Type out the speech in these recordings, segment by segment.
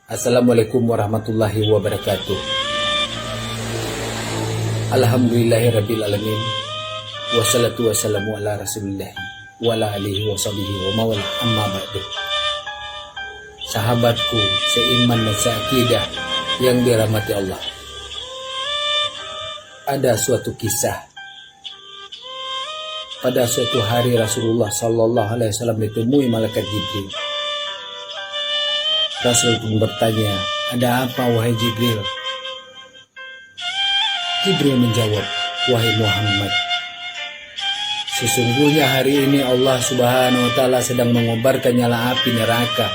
Assalamualaikum warahmatullahi wabarakatuh. Alhamdulillahirrabbilalamin. Wassalatu wassalamu ala rasulillah wa ala alihi wa sahbihi wa mawala amma ba'du. Sahabatku seiman dan seakidah yang dirahmati Allah, ada suatu kisah. Pada suatu hari Rasulullah Sallallahu Alaihi Wasallam ditemui malaikat Jibril. Rasul pun bertanya, "Ada apa wahai Jibril?" Jibril menjawab, "Wahai Muhammad, sesungguhnya hari ini Allah Subhanahu wa Ta'ala sedang mengobarkan nyala api neraka,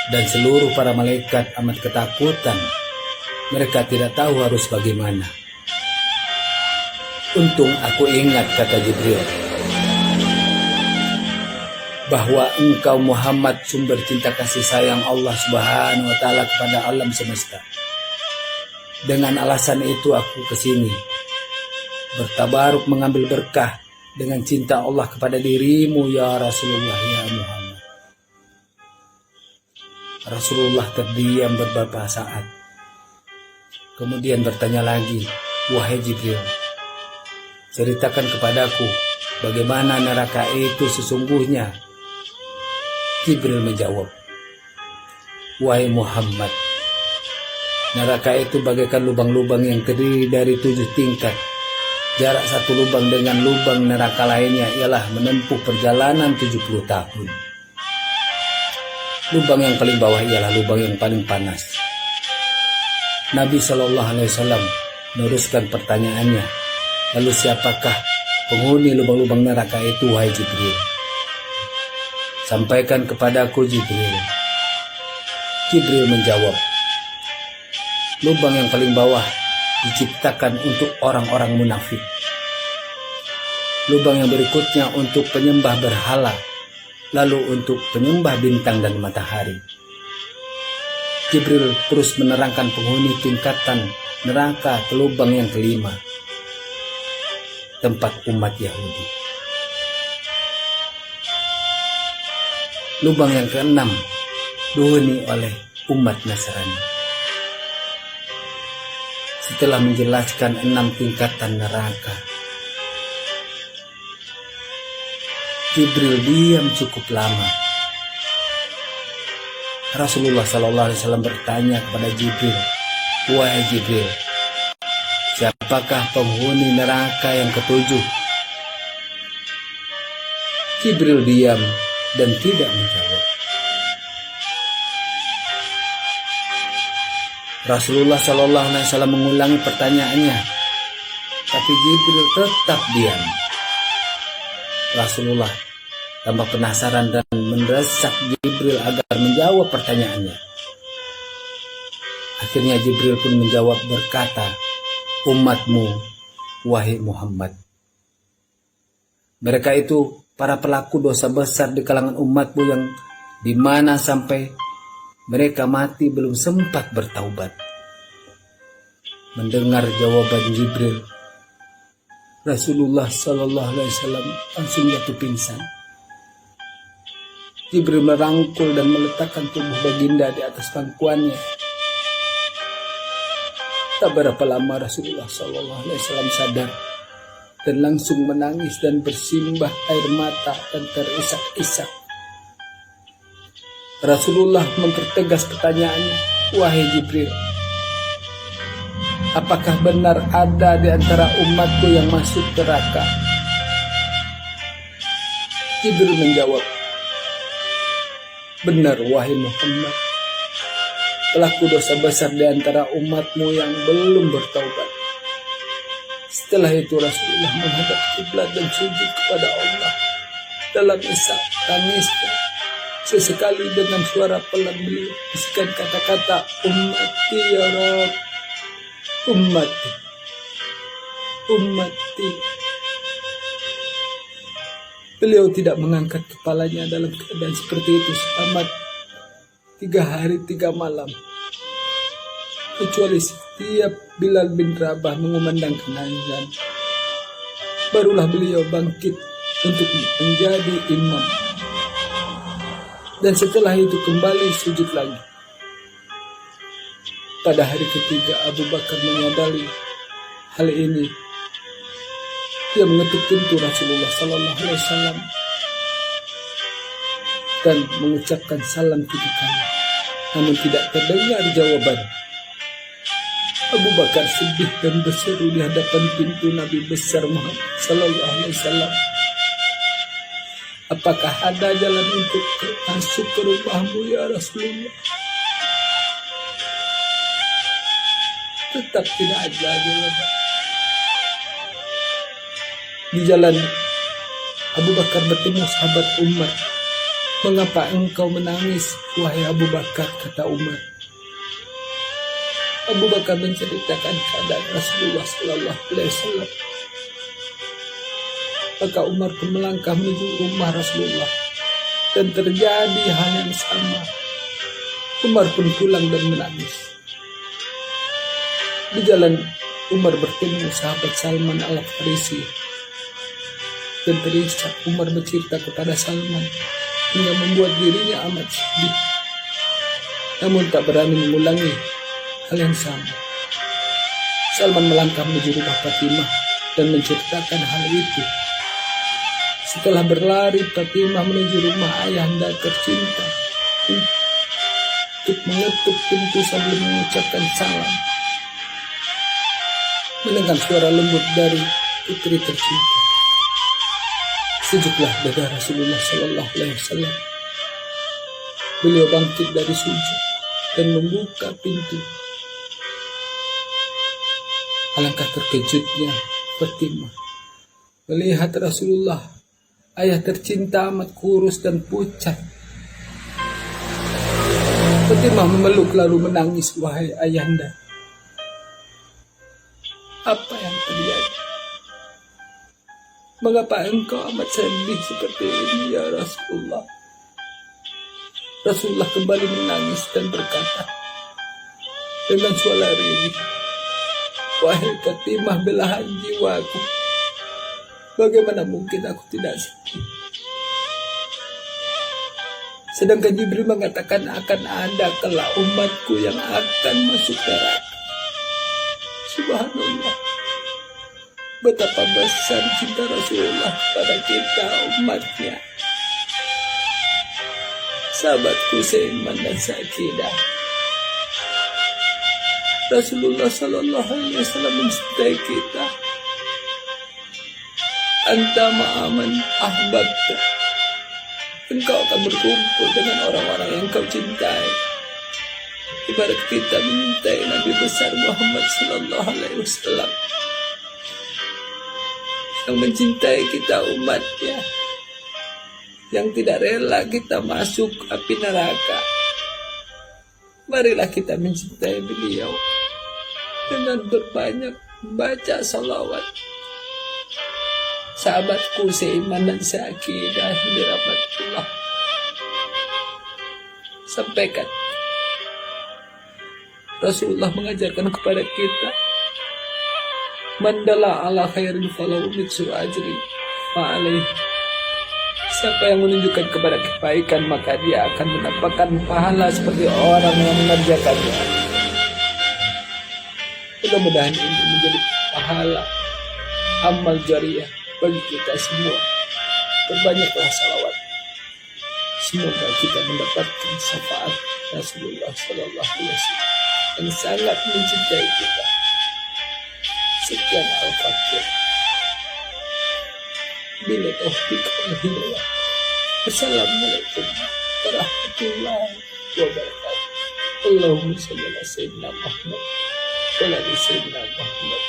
dan seluruh para malaikat amat ketakutan. Mereka tidak tahu harus bagaimana." "Untung aku ingat," kata Jibril, "bahwa engkau Muhammad sumber cinta kasih sayang Allah Subhanahu wa Ta'ala kepada alam semesta. Dengan alasan itu aku kesini, bertabaruk mengambil berkah dengan cinta Allah kepada dirimu ya Rasulullah ya Muhammad." Rasulullah terdiam beberapa saat, kemudian bertanya lagi, "Wahai Jibril, ceritakan kepadaku bagaimana neraka itu sesungguhnya." Jibril menjawab, "Wahai Muhammad, neraka itu bagaikan lubang-lubang yang terdiri dari 7 tingkat. Jarak satu lubang dengan lubang neraka lainnya ialah menempuh perjalanan 70 tahun. Lubang yang paling bawah ialah lubang yang paling panas." Nabi Shallallahu Alaihi Wasallam meneruskan pertanyaannya, "Lalu siapakah penghuni lubang-lubang neraka itu wahai Jibril?" "Sampaikan kepadaku Jibril." Jibril menjawab, "Lubang yang paling bawah diciptakan untuk orang-orang munafik. Lubang yang berikutnya untuk penyembah berhala, lalu untuk penyembah bintang dan matahari." Jibril terus menerangkan penghuni tingkatan neraka ke lubang yang kelima, tempat umat Yahudi. Lubang yang keenam dihuni oleh umat Nasrani. Setelah menjelaskan 6 tingkatan neraka, Jibril diam cukup lama. Rasulullah Sallallahu Alaihi Wasallam bertanya kepada Jibril, "Wahai Jibril, siapakah penghuni neraka yang ketujuh?" Jibril diam dan tidak menjawab. Rasulullah Sallallahu Alaihi Wasallam mengulangi pertanyaannya, tapi Jibril tetap diam. Rasulullah tambah penasaran dan mendesak Jibril agar menjawab pertanyaannya. Akhirnya Jibril pun menjawab berkata, "Umatmu, wahai Muhammad. Mereka itu para pelaku dosa besar di kalangan umatmu yang dimana sampai mereka mati belum sempat bertaubat." Mendengar jawaban Jibril, Rasulullah Sallallahu Alaihi Wasallam langsung jatuh pingsan. Jibril merangkul dan meletakkan tubuh baginda di atas pangkuannya. Tak berapa lama Rasulullah Sallallahu Alaihi Wasallam sadar dan langsung menangis dan bersimbah air mata dan terisak-isak. Rasulullah mempertegas pertanyaannya, "Wahai Jibril, apakah benar ada di antara umatku yang masuk neraka?" Jibril menjawab, "Benar wahai Muhammad, pelaku dosa besar di antara umatmu yang belum bertaubat." Setelah itu Rasulullah menghadap kiblat dan sujud kepada Allah. Dalam isak tangisnya, sesekali dengan suara pelan beliau bisikan kata-kata, "Ummati ya Rabb, ummati, ummati." Beliau tidak mengangkat kepalanya dalam keadaan seperti itu selama 3 hari 3 malam, kecuali setiap Bilal bin Rabah mengumandangkan azan, barulah beliau bangkit untuk menjadi imam. Dan setelah itu kembali sujud lagi. Pada hari ketiga Abu Bakar menyadari hal ini. Dia mengetuk pintu Rasulullah Sallallahu Alaihi Wasallam dan mengucapkan salam 3 kali, namun tidak terdengar jawaban. Abu Bakar sedih dan berseru di hadapan pintu Nabi besar Muhammad Sallallahu Alaihi Wasallam, apakah ada jalan untuk masuk ke rumahmu ya Rasulullah? Tetap tidak ada jawaban. Di jalan Abu Bakar bertemu sahabat Umar. Mengapa engkau menangis, wahai Abu Bakar? Kata Umar. Abu Bakar menceritakan keadaan Rasulullah Sallallahu Alaihi Wasallam. Maka Umar pun melangkah menuju rumah Rasulullah dan terjadi hal yang sama. Umar pun pulang dan menangis. Di jalan Umar bertemu sahabat Salman Al-Farisi dan terisak Umar bercerita kepada Salman hingga membuat dirinya amat sedih, namun tak berani mengulangi hal yang sama. Salman melangkah menuju rumah Fatimah dan menceritakan hal itu. Setelah berlari Fatimah menuju rumah ayahanda tercinta untuk mengetuk pintu sambil mengucapkan salam. Mendengar suara lembut dari putri tercinta, sejuklah dada Rasulullah Sallallahu Alaihi Wasallam. Beliau bangkit dari sujud dan membuka pintu. Alangkah terkejutnya Fatimah melihat Rasulullah, ayah tercinta amat kurus dan pucat. Fatimah memeluk lalu menangis, wahai ayahanda, apa yang terjadi? Mengapa engkau amat sedih seperti ini ya Rasulullah? Rasulullah kembali menangis dan berkata dengan suara risih, wahai Fatimah belahan jiwaku, bagaimana mungkin aku tidak sedih? Sedangkan Jibril mengatakan akan ada kelak umatku yang akan masuk neraka. Subhanallah, betapa besar cinta Rasulullah kepada kita umatnya. Sahabatku seiman dan sakidah, Rasulullah Sallallahu Alaihi Wasallam mencintai kita. Anta ma'aman ahbabta, engkau akan berkumpul dengan orang-orang yang kau cintai. Ibarat kita mencintai Nabi besar Muhammad Sallallahu Alaihi Wasallam yang mencintai kita umatnya, yang tidak rela kita masuk api neraka. Marilah kita mencintai beliau dengan berbanyak baca salawat. Sahabatku seiman dan seakidah dirahmatullah, sampaikan Rasulullah mengajarkan kepada kita, mandala ala khairin falau mitsu ajri fa'alaih. Siapa yang menunjukkan kepada kebaikan, maka dia akan mendapatkan pahala seperti orang yang mengerjakannya. Mudah-mudahan ini menjadi pahala amal jariah bagi kita semua. Berbanyaklah salawat, semoga kita mendapatkan syafaat Rasulullah Sallallahu Alaihi Wasallam yang sangat mencintai kita. Sekian Al-Fatihah. Bila taufiq wal hidayah. Assalamualaikum warahmatullahi wabarakatuh. Allahumma shalli ala sayyidina Muhammad wa ala ali sayyidina Muhammad.